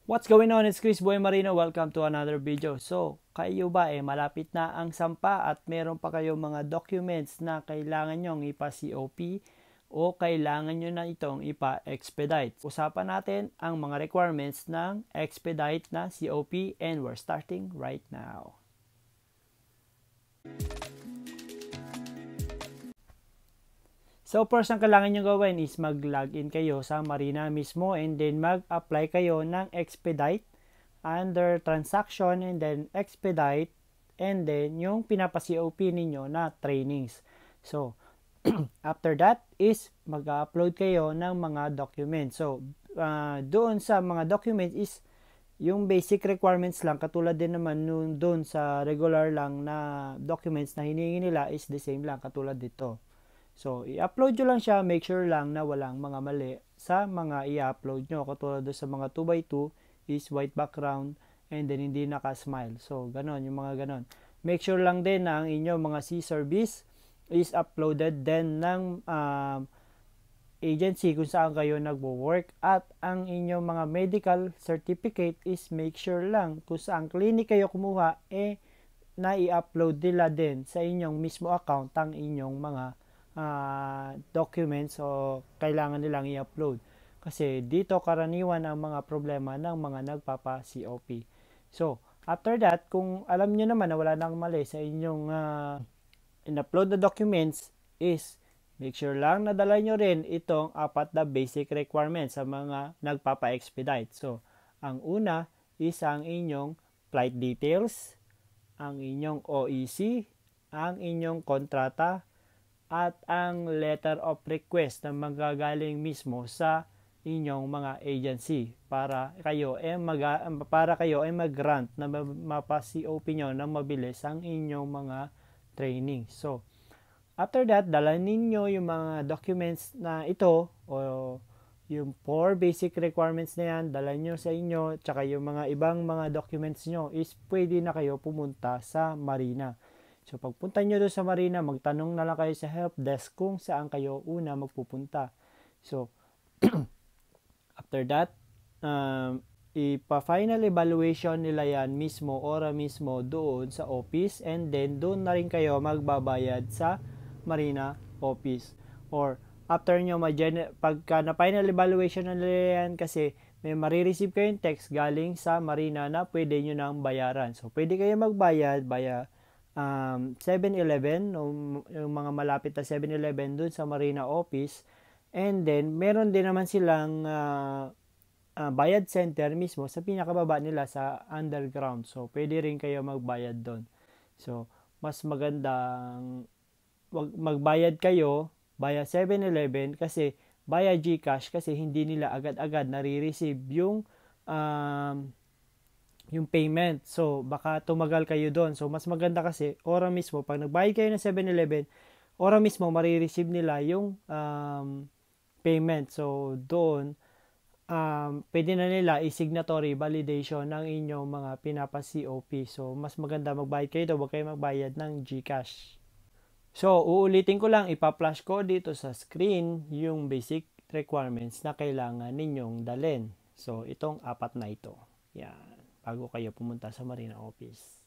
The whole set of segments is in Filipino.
What's going on? It's Chris Boy Marino. Welcome to another video. So, kayo ba malapit na ang sampa at meron pa kayong mga documents na kailangan nyong ipa-COP o kailangan nyo na itong ipa-expedite? Usapan natin ang mga requirements ng expedite na COP and we're starting right now. So, first ang kailangan nyo gawin is mag-login kayo sa Marina mismo and then mag-apply kayo ng expedite under transaction and then expedite and then yung pinapa-COP ninyo na trainings. So, after that is mag-upload kayo ng mga documents. So, doon sa mga documents is yung basic requirements lang, katulad din naman doon sa regular lang na documents na hinihingi nila is the same lang, katulad dito. So, i-upload nyo lang siya, make sure lang na walang mga mali sa mga i-upload nyo. Katulad sa mga 2x2 is white background and then hindi naka-smile. So, ganon, yung mga ganon. Make sure lang din na ang inyong mga C-service is uploaded din ng agency kung saan kayo nagwo-work at ang inyong mga medical certificate is make sure lang kung saan clinic kayo kumuha na i-upload nila din sa inyong mismo account ang inyong mga documents o kailangan nilang i-upload kasi dito karaniwan ang mga problema ng mga nagpapa-COP. So, after that, kung alam nyo naman na wala nang mali sa inyong in-upload na documents is make sure lang na dala nyo rin itong apat na basic requirements sa mga nagpapa-expedite. So, ang una is ang inyong flight details, ang inyong OEC, ang inyong kontrata, at ang letter of request na magagaling mismo sa inyong mga agency para kayo ay mag-grant na mapa-COP nyo na mabilis ang inyong mga training. So, after that, dala ninyo yung mga documents na ito o yung 4 basic requirements na yan, dala nyo sa inyo, tsaka yung mga ibang mga documents nyo is pwede na kayo pumunta sa Marina. So, pagpunta nyo doon sa Marina, magtanong na lang kayo sa help desk kung saan kayo una magpupunta. So, after that, ipa-final evaluation nila yan mismo, ora mismo doon sa office and then doon na rin kayo magbabayad sa Marina office. Or, after nyo, pagka na-final evaluation na nila yan kasi may marireceive kayong text galing sa Marina na pwede nyo nang bayaran. So, pwede kayo magbayad via 7-Eleven o yung mga malapit na 7-Eleven dun sa Marina office and then meron din naman silang bayad center mismo sa pinakababa nila sa underground, so pwede rin kayo magbayad doon. So mas magandang magbayad kayo via 7-Eleven kasi via GCash kasi hindi nila agad-agad nare-receive yung payment. So, baka tumagal kayo doon. So, mas maganda kasi, ora mismo, pag nagbayad kayo ng 7-Eleven, ora mismo, marireceive nila yung payment. So, doon, pwede na nila i-signatory validation ng inyong mga pinapa-COP. So, mas maganda magbayad kayo doon, huwag kayo magbayad ng GCash. So, uulitin ko lang, ipa-flash ko dito sa screen yung basic requirements na kailangan ninyong dalhin. So, itong apat na ito. Yan. Bago kayo pumunta sa Marina office.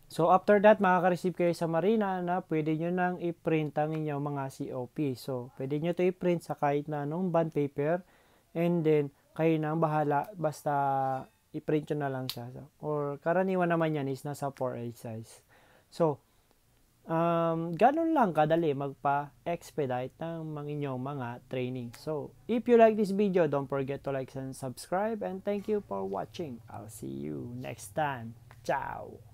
So, after that, makaka-receive kayo sa Marina na pwede nyo nang i-print ang inyong mga COP. So, pwede nyo ito i-print sa kahit na anong bond paper and then, kayo nang bahala basta i-print nyo na lang siya. Or, karaniwan naman yan is nasa 4A size. So, ganun lang kadali magpa-expedite ng inyong mga training. So, if you like this video, don't forget to like and subscribe and thank you for watching. I'll see you next time. Ciao!